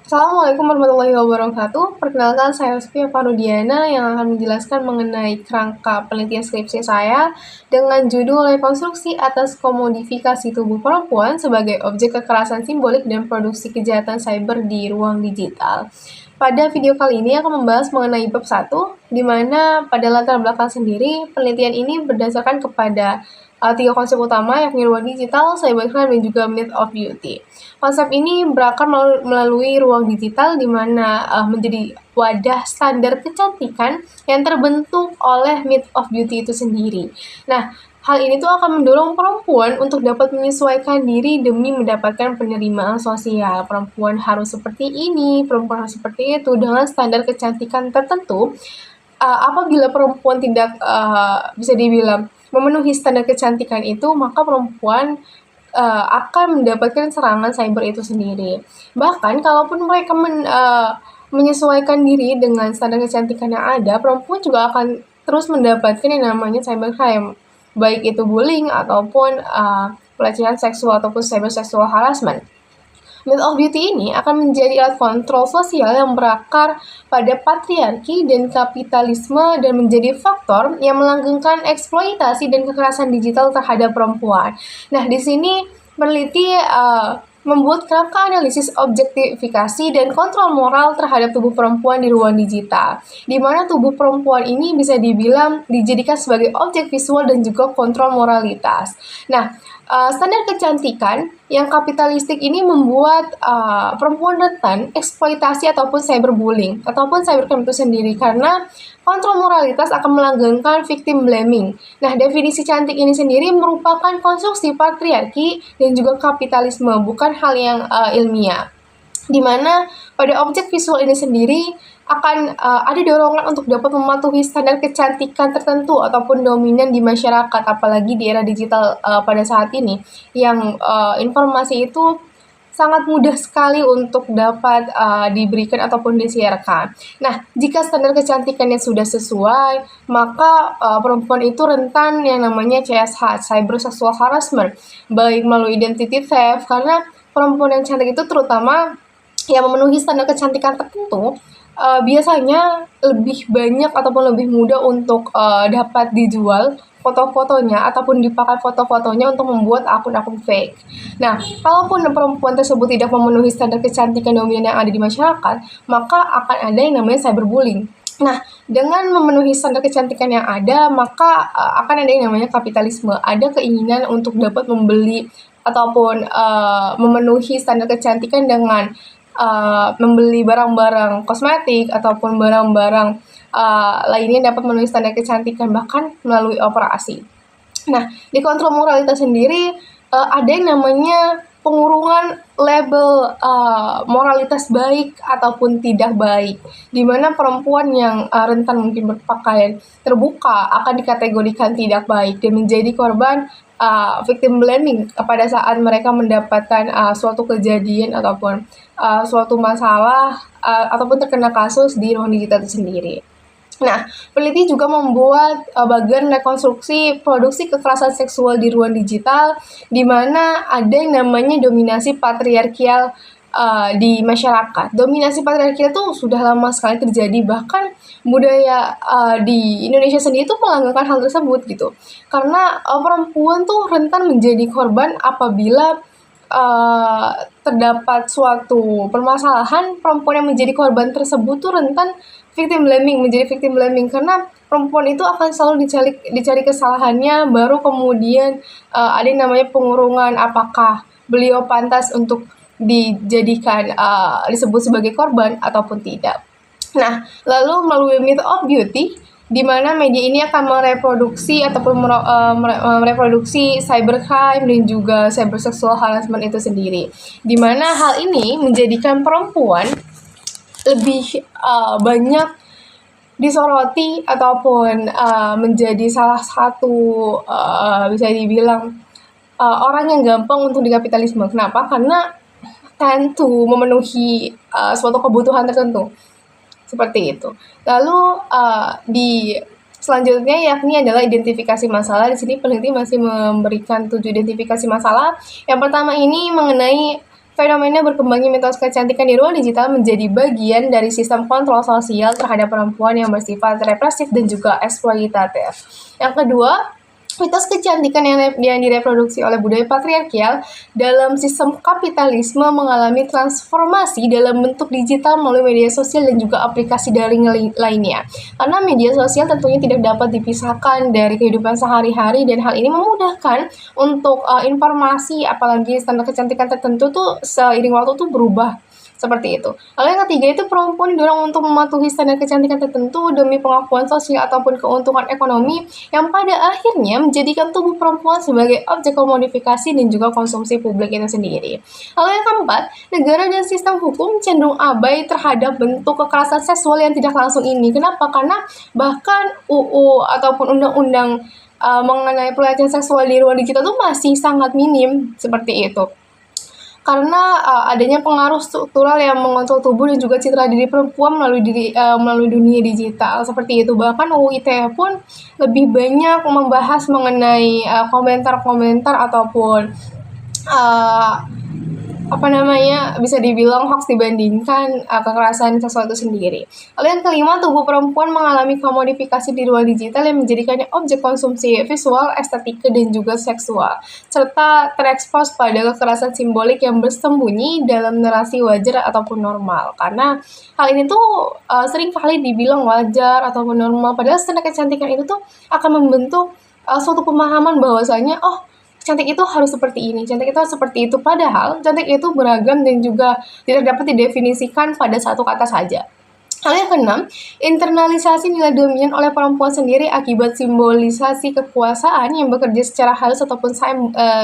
Assalamualaikum warahmatullahi wabarakatuh. Perkenalkan, saya Rizky Farudiana yang akan menjelaskan mengenai kerangka penelitian skripsi saya dengan judul Rekonstruksi atas komodifikasi tubuh perempuan sebagai objek kekerasan simbolik dan produksi kejahatan cyber di ruang digital. Pada video kali ini akan membahas mengenai bab 1, di mana pada latar belakang sendiri, penelitian ini berdasarkan kepada tiga konsep utama, yakni ruang digital, cybercrime, dan juga myth of beauty. Konsep ini berakar melalui ruang digital di mana menjadi wadah standar kecantikan yang terbentuk oleh myth of beauty itu sendiri. Nah, hal ini tuh akan mendorong perempuan untuk dapat menyesuaikan diri demi mendapatkan penerimaan sosial. Perempuan harus seperti ini, perempuan harus seperti itu dengan standar kecantikan tertentu. Apabila perempuan tidak bisa dibilang memenuhi standar kecantikan itu, maka perempuan akan mendapatkan serangan cyber itu sendiri. Bahkan kalaupun mereka menyesuaikan diri dengan standar kecantikan yang ada, perempuan juga akan terus mendapatkan yang namanya cybercrime, baik itu bullying ataupun pelecehan seksual ataupun cyber sexual harassment. Myth of Beauty ini akan menjadi alat kontrol sosial yang berakar pada patriarki dan kapitalisme dan menjadi faktor yang melanggengkan eksploitasi dan kekerasan digital terhadap perempuan. Nah, di sini peneliti membuat kerangka analisis objektifikasi dan kontrol moral terhadap tubuh perempuan di ruang digital, di mana tubuh perempuan ini bisa dibilang dijadikan sebagai objek visual dan juga kontrol moralitas. Nah, standar kecantikan yang kapitalistik ini membuat perempuan rentan eksploitasi ataupun cyberbullying ataupun cybercrime itu sendiri karena kontrol moralitas akan melanggengkan victim blaming. Nah, definisi cantik ini sendiri merupakan konstruksi patriarki dan juga kapitalisme, bukan hal yang ilmiah. Di mana pada objek visual ini sendiri akan ada dorongan untuk dapat mematuhi standar kecantikan tertentu ataupun dominan di masyarakat, apalagi di era digital pada saat ini, yang informasi itu sangat mudah sekali untuk dapat diberikan ataupun disiarkan. Nah, jika standar kecantikannya sudah sesuai, maka perempuan itu rentan yang namanya CSH, cyber sexual harassment, baik melalui identity theft, karena perempuan yang cantik itu terutama yang memenuhi standar kecantikan tertentu, biasanya lebih banyak ataupun lebih mudah untuk dapat dijual foto-fotonya ataupun dipakai foto-fotonya untuk membuat akun-akun fake. Nah, kalaupun perempuan tersebut tidak memenuhi standar kecantikan dominan yang ada di masyarakat, maka akan ada yang namanya cyberbullying. Nah, dengan memenuhi standar kecantikan yang ada, maka akan ada yang namanya kapitalisme. Ada keinginan untuk dapat membeli ataupun memenuhi standar kecantikan dengan membeli barang-barang kosmetik ataupun barang-barang lainnya dapat memenuhi standar kecantikan bahkan melalui operasi. Nah, di kontrol moralitas sendiri ada yang namanya pengurungan label moralitas baik ataupun tidak baik, di mana perempuan yang rentan mungkin berpakaian terbuka akan dikategorikan tidak baik dan menjadi korban victim blaming pada saat mereka mendapatkan suatu kejadian ataupun suatu masalah ataupun terkena kasus di ruang digital itu sendiri. Nah, peneliti juga membuat bagian rekonstruksi produksi kekerasan seksual di ruang digital, di mana ada yang namanya dominasi patriarkial di masyarakat. Dominasi patriarkial itu sudah lama sekali terjadi, bahkan budaya di Indonesia sendiri itu melanggengkan hal tersebut gitu. Karena perempuan tuh rentan menjadi korban apabila terdapat suatu permasalahan, perempuan yang menjadi korban tersebut tuh rentan menjadi victim blaming karena perempuan itu akan selalu dicari kesalahannya, baru kemudian ada yang namanya pengurungan apakah beliau pantas untuk dijadikan disebut sebagai korban ataupun tidak. Nah, lalu melalui myth of beauty, di mana media ini akan mereproduksi ataupun mereproduksi cybercrime dan juga cyber sexual harassment itu sendiri, di mana hal ini menjadikan perempuan lebih banyak disoroti ataupun menjadi salah satu bisa dibilang orang yang gampang untuk dikapitalisme. Kenapa? Karena tend to memenuhi suatu kebutuhan tertentu. Seperti itu. Lalu di selanjutnya yakni adalah identifikasi masalah. Di sini peneliti masih memberikan 7 identifikasi masalah. Yang pertama ini mengenai Fenomena berkembangnya mitos kecantikan di ruang digital menjadi bagian dari sistem kontrol sosial terhadap perempuan yang bersifat represif dan juga eksploitatif. Yang kedua, mitos kecantikan yang direproduksi oleh budaya patriarkial dalam sistem kapitalisme mengalami transformasi dalam bentuk digital melalui media sosial dan juga aplikasi daring lainnya. Karena media sosial tentunya tidak dapat dipisahkan dari kehidupan sehari-hari dan hal ini memudahkan untuk informasi, apalagi standar kecantikan tertentu tuh seiring waktu tuh berubah seperti itu. Lalu yang ketiga itu perempuan didorong untuk mematuhi standar kecantikan tertentu demi pengakuan sosial ataupun keuntungan ekonomi yang pada akhirnya menjadikan tubuh perempuan sebagai objek komodifikasi dan juga konsumsi publik itu sendiri. Lalu yang keempat, negara dan sistem hukum cenderung abai terhadap bentuk kekerasan seksual yang tidak langsung ini. Kenapa? Karena bahkan UU ataupun undang-undang mengenai pelecehan seksual di ruang digital itu masih sangat minim seperti itu. Karena adanya pengaruh struktural yang mengontrol tubuh dan juga citra diri perempuan melalui dunia digital seperti itu. Bahkan UU ITE pun lebih banyak membahas mengenai komentar-komentar ataupun bisa dibilang hoax dibandingkan kekerasan seksual itu sendiri. Lalu yang kelima, tubuh perempuan mengalami komodifikasi di ruang digital yang menjadikannya objek konsumsi visual, estetika, dan juga seksual, serta terekspos pada kekerasan simbolik yang bersembunyi dalam narasi wajar ataupun normal. Karena hal ini tuh sering kali dibilang wajar ataupun normal, padahal standar kecantikan itu tuh akan membentuk suatu pemahaman bahwasanya cantik itu harus seperti ini, cantik itu harus seperti itu. Padahal cantik itu beragam dan juga tidak dapat didefinisikan pada satu kata saja. Hal yang keenam, internalisasi nilai dominan oleh perempuan sendiri akibat simbolisasi kekuasaan yang bekerja secara halus ataupun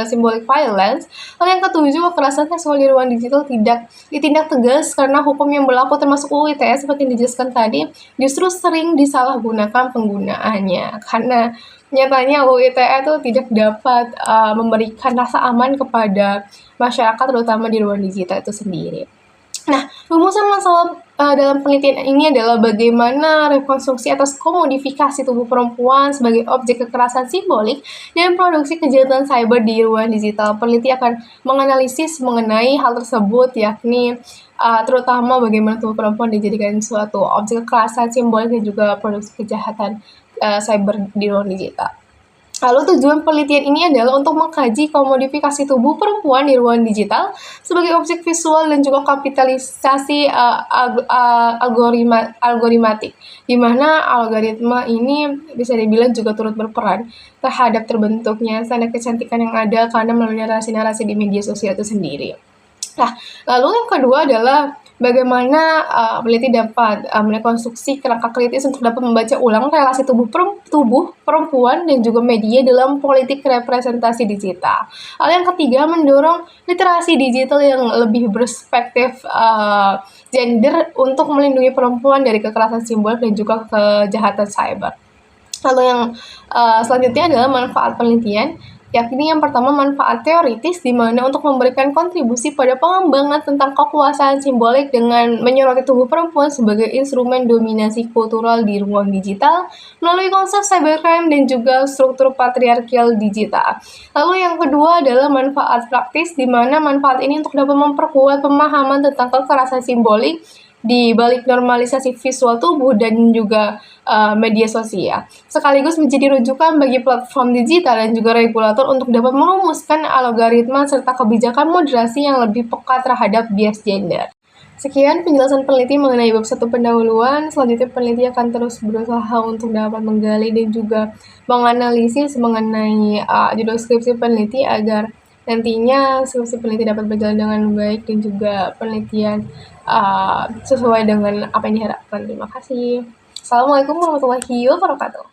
symbolic violence. Hal yang ketujuh, kekerasan seksual di ruang digital tidak ditindak tegas karena hukum yang berlaku termasuk UU ITE seperti yang dijelaskan tadi justru sering disalahgunakan penggunaannya. Karena nyatanya UU ITE itu tidak dapat memberikan rasa aman kepada masyarakat terutama di ruang digital itu sendiri. Nah, rumusan masalah dalam penelitian ini adalah bagaimana rekonstruksi atas komodifikasi tubuh perempuan sebagai objek kekerasan simbolik dan produksi kejahatan cyber di ruang digital. Peneliti akan menganalisis mengenai hal tersebut, yakni terutama bagaimana tubuh perempuan dijadikan suatu objek kekerasan simbolik dan juga produksi kejahatan cyber di ruang digital. Lalu tujuan penelitian ini adalah untuk mengkaji komodifikasi tubuh perempuan di ruang digital sebagai objek visual dan juga kapitalisasi algoritmatik, di mana algoritma ini bisa dibilang juga turut berperan terhadap terbentuknya standar kecantikan yang ada karena melalui narasi-narasi di media sosial itu sendiri. Nah, lalu yang kedua adalah bagaimana peneliti dapat merekonstruksi kerangka kritis untuk dapat membaca ulang relasi tubuh perempuan dan juga media dalam politik representasi digital. Lalu yang ketiga, mendorong literasi digital yang lebih berspektif gender untuk melindungi perempuan dari kekerasan simbol dan juga kejahatan cyber. Lalu yang selanjutnya adalah manfaat penelitian, yakni yang pertama manfaat teoritis di mana untuk memberikan kontribusi pada pengembangan tentang kekuasaan simbolik dengan menyoroti tubuh perempuan sebagai instrumen dominasi kultural di ruang digital melalui konsep cybercrime dan juga struktur patriarkial digital. Lalu yang kedua adalah manfaat praktis di mana manfaat ini untuk dapat memperkuat pemahaman tentang kekerasan simbolik di balik normalisasi visual tubuh dan juga media sosial, sekaligus menjadi rujukan bagi platform digital dan juga regulator untuk dapat merumuskan algoritma serta kebijakan moderasi yang lebih peka terhadap bias gender. Sekian penjelasan peneliti mengenai bab 1 pendahuluan. Selanjutnya peneliti akan terus berusaha untuk dapat menggali dan juga menganalisis mengenai judul skripsi peneliti agar nantinya skripsi peneliti dapat berjalan dengan baik dan juga penelitian sesuai dengan apa yang diharapkan. Terima kasih. Assalamualaikum warahmatullahi wabarakatuh.